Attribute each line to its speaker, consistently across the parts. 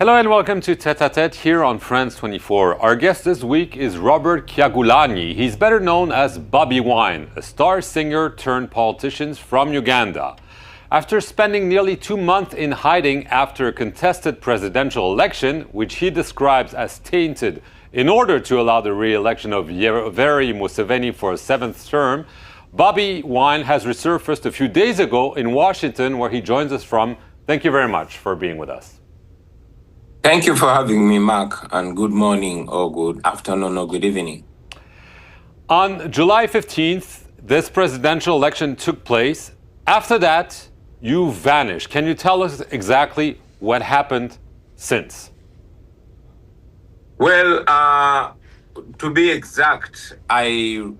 Speaker 1: Hello and welcome to Tete à Tete here on France24. Our guest this week is Robert Kyagulanyi. He's better known as Bobi Wine, a star singer turned politician from Uganda. After spending nearly 2 months in hiding after a contested presidential election, which he describes as tainted in order to allow the re-election of Yoweri Museveni for a 7th term, Bobi Wine has resurfaced a few days ago in Washington, where he joins us from. Thank you very much for being with us.
Speaker 2: Thank you for having me, Mark, and good morning or good afternoon or good evening.
Speaker 1: On July 15th, this presidential election took place. After that, you vanished. Can you tell us exactly what happened since?
Speaker 2: Well, to be exact, I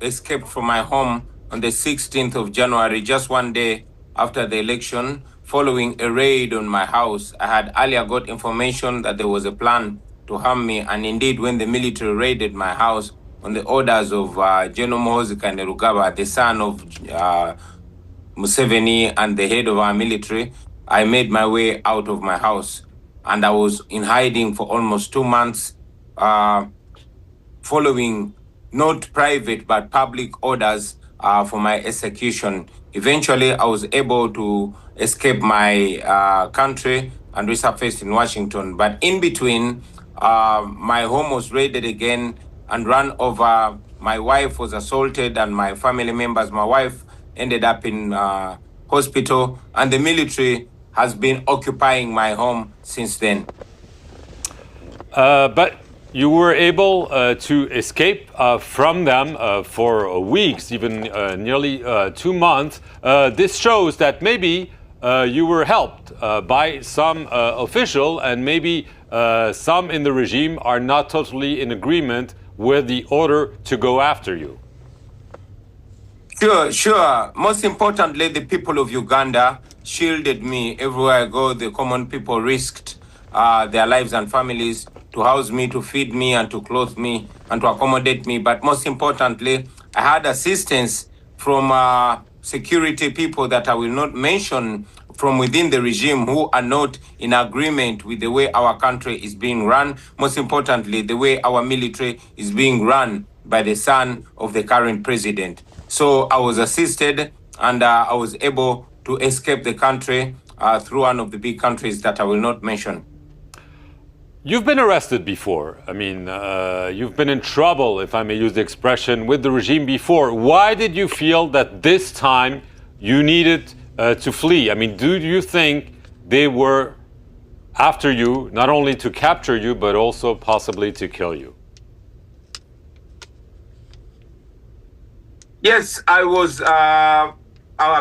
Speaker 2: escaped from my home on the 16th of January, just one day after the election, following a raid on my house. I had earlier got information that there was a plan to harm me, and indeed, when the military raided my house on the orders of General Muhoozi Kainerugaba, the son of Museveni and the head of our military, I made my way out of my house, and I was in hiding for almost 2 months, following not private but public orders for my execution. Eventually, I was able to escape my country and resurfaced in Washington. But in between, my home was raided again and run over. My wife was assaulted and my family members. My wife ended up in hospital, and the military has been occupying my home since then.
Speaker 1: But you were able to escape from them for weeks, even nearly 2 months. This shows that maybe you were helped by some official, and maybe some in the regime are not totally in agreement with the order to go after you.
Speaker 2: Sure. Most importantly, the people of Uganda shielded me everywhere I go. The common people risked their lives and families to house me, to feed me, and to clothe me, and to accommodate me. But most importantly, I had assistance from security people that I will not mention from within the regime, who are not in agreement with the way our country is being run. Most importantly, the way our military is being run by the son of the current president. So I was assisted, and I was able to escape the country through one of the big countries that I will not mention.
Speaker 1: You've been arrested before. I mean, you've been in trouble, if I may use the expression, with the regime before. Why did you feel that this time you needed to flee? I mean, do you think they were after you, not only to capture you, but also possibly to kill you?
Speaker 2: Yes, I've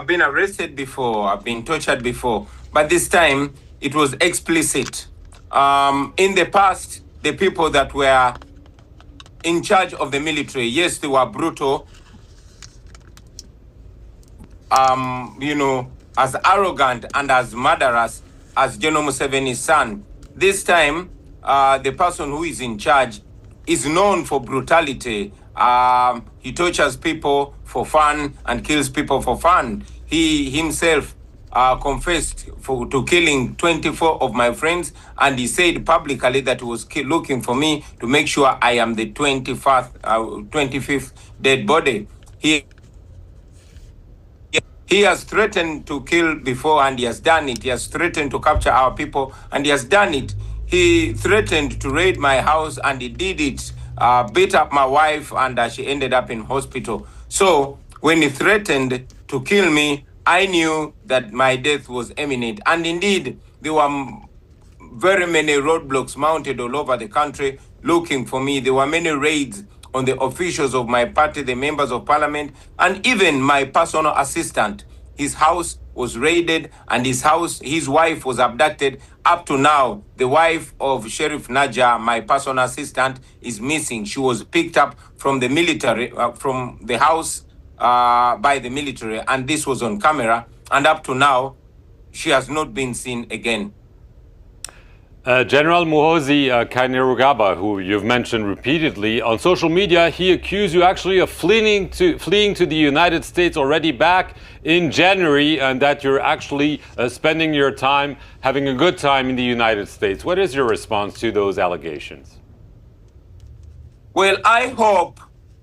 Speaker 2: been arrested before, I've been tortured before, but this time it was explicit. In the past, the people that were in charge of the military, yes, they were brutal, as arrogant and as murderous as General Museveni's son. This time, the person who is in charge is known for brutality. He tortures people for fun and kills people for fun. He himself confessed to killing 24 of my friends, and he said publicly that he was looking for me to make sure I am the 25th dead body. He has threatened to kill before, and he has done it. He has threatened to capture our people, and he has done it. He threatened to raid my house, and he did it. Beat up my wife, and she ended up in hospital. So when he threatened to kill me, I knew that my death was imminent. And indeed, there were very many roadblocks mounted all over the country looking for me. There were many raids on the officials of my party, the members of parliament, and even my personal assistant. His house was raided, and his wife was abducted. Up to now, the wife of Sheriff Naja, my personal assistant, is missing. She was picked up from the military, from the house by the military, and this was on camera. And up to now, she has not been seen again.
Speaker 1: General Muhoozi Kainerugaba, who you've mentioned repeatedly on social media, he accused you actually of fleeing to the United States already back in January, and that you're actually spending your time having a good time in the United States. What is your response to those allegations?
Speaker 2: Well, I hope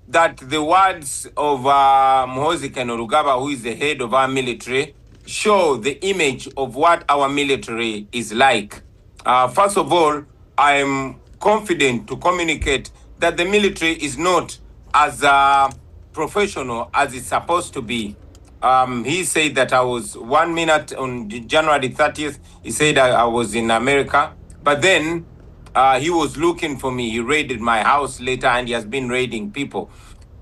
Speaker 2: that the words of Muhoozi Kainerugaba, who is the head of our military, show the image of what our military is like. First of all, I'm confident to communicate that the military is not as professional as it's supposed to be. He said that I was 1 minute on January 30th. He said I was in America, but then he was looking for me. He raided my house later, and he has been raiding people.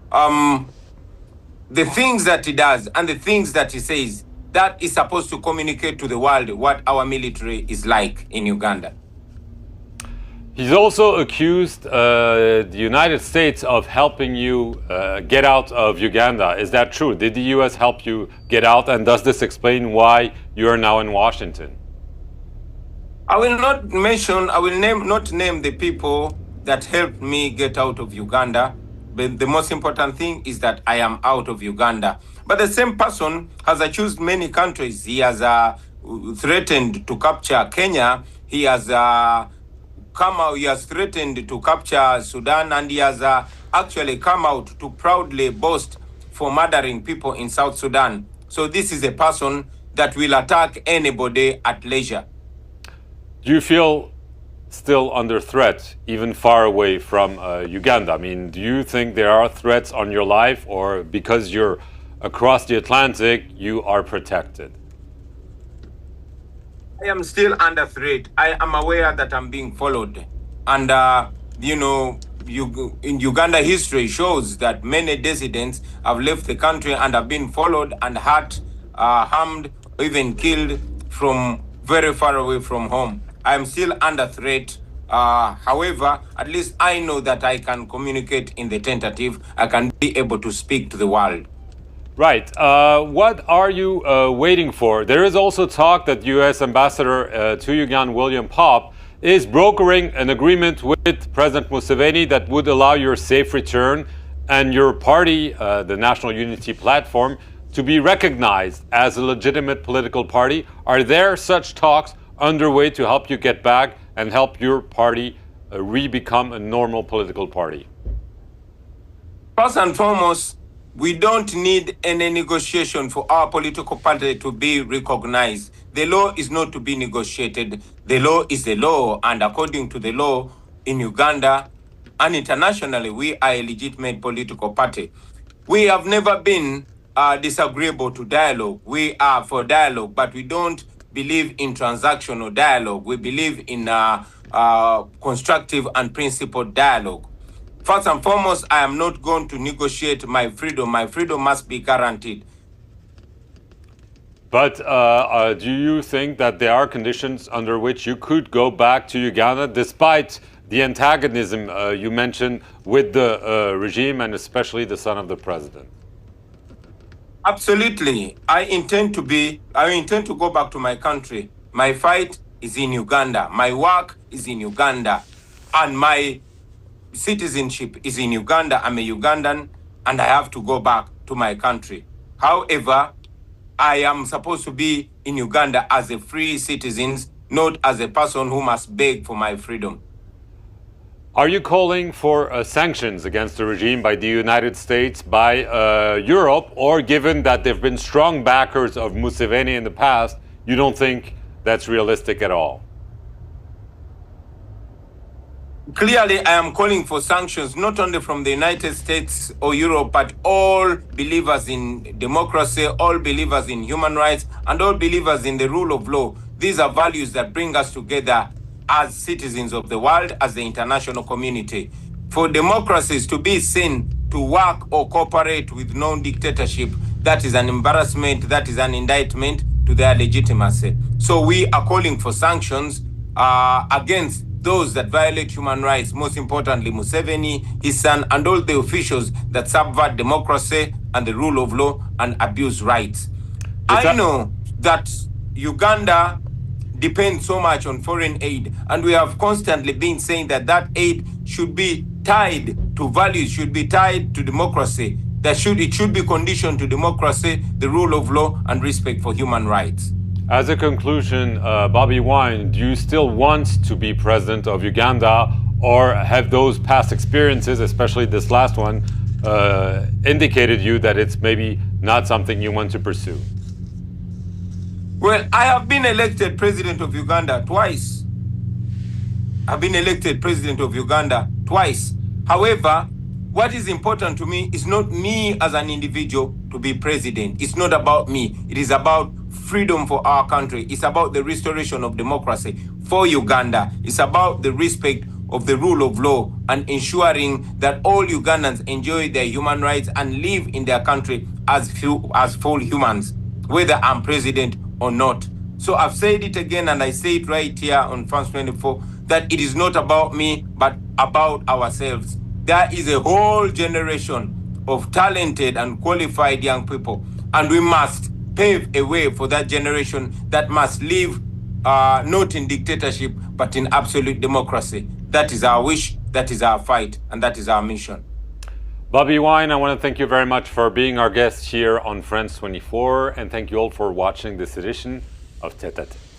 Speaker 2: The things that he does and the things that he says, that is supposed to communicate to the world what our military is like in Uganda.
Speaker 1: He's also accused the United States of helping you get out of Uganda. Is that true? Did the US help you get out? And does this explain why you are now in Washington?
Speaker 2: I will not name the people that helped me get out of Uganda. But the most important thing is that I am out of Uganda. But the same person has accused many countries. He has threatened to capture Kenya. He has he has threatened to capture Sudan, and he has actually come out to proudly boast for murdering people in South Sudan. So this is a person that will attack anybody at leisure.
Speaker 1: Do you feel still under threat, even far away from Uganda? I mean, do you think there are threats on your life, or because you're across the Atlantic, you are protected?
Speaker 2: I am still under threat. I am aware that I'm being followed. And, in Uganda, history shows that many dissidents have left the country and have been followed and hurt, harmed, even killed from very far away from home. I am still under threat. However, at least I know that I can communicate in the tentative. I can be able to speak to the world.
Speaker 1: Right. What are you waiting for? There is also talk that U.S. Ambassador to Uganda, William Popp, is brokering an agreement with President Museveni that would allow your safe return and your party, the National Unity Platform, to be recognized as a legitimate political party. Are there such talks underway to help you get back and help your party re-become a normal political party?
Speaker 2: First and foremost, we don't need any negotiation for our political party to be recognized. The law is not to be negotiated. The law is the law, and according to the law in Uganda and internationally, we are a legitimate political party. We have never been disagreeable to dialogue. We are for dialogue, but we don't believe in transactional dialogue. We believe in constructive and principled dialogue. First and foremost, I am not going to negotiate my freedom. My freedom must be guaranteed.
Speaker 1: But do you think that there are conditions under which you could go back to Uganda despite the antagonism you mentioned with the regime and especially the son of the president?
Speaker 2: Absolutely. I intend to go back to my country. My fight is in Uganda. My work is in Uganda. And my citizenship is in Uganda. I'm a Ugandan, and I have to go back to my country. However, I am supposed to be in Uganda as a free citizen, not as a person who must beg for my freedom.
Speaker 1: Are you calling for sanctions against the regime by the United States, by Europe, or given that there have been strong backers of Museveni in the past, you don't think that's realistic at all?
Speaker 2: Clearly, I am calling for sanctions, not only from the United States or Europe, but all believers in democracy, all believers in human rights, and all believers in the rule of law. These are values that bring us together as citizens of the world, as the international community. For democracies to be seen to work or cooperate with non-dictatorship, that is an embarrassment, that is an indictment to their legitimacy. So we are calling for sanctions against those that violate human rights, most importantly Museveni, his son, and all the officials that subvert democracy and the rule of law and abuse rights. I know that Uganda depend so much on foreign aid. And we have constantly been saying that that aid should be tied to values, should be tied to democracy. It should be conditioned to democracy, the rule of law, and respect for human rights.
Speaker 1: As a conclusion, Bobi Wine, do you still want to be president of Uganda, or have those past experiences, especially this last one, indicated you that it's maybe not something you want to pursue?
Speaker 2: Well, I have been elected president of Uganda twice. I've been elected president of Uganda twice. However, what is important to me is not me as an individual to be president. It's not about me. It is about freedom for our country. It's about the restoration of democracy for Uganda. It's about the respect of the rule of law and ensuring that all Ugandans enjoy their human rights and live in their country as full humans, whether I'm president or not. So I've said it again, and I say it right here on France24, that it is not about me, but about ourselves. There is a whole generation of talented and qualified young people, and we must pave a way for that generation that must live not in dictatorship, but in absolute democracy. That is our wish, that is our fight, and that is our mission.
Speaker 1: Bobi Wine, I want to thank you very much for being our guest here on France24, and thank you all for watching this edition of Tête à Tête.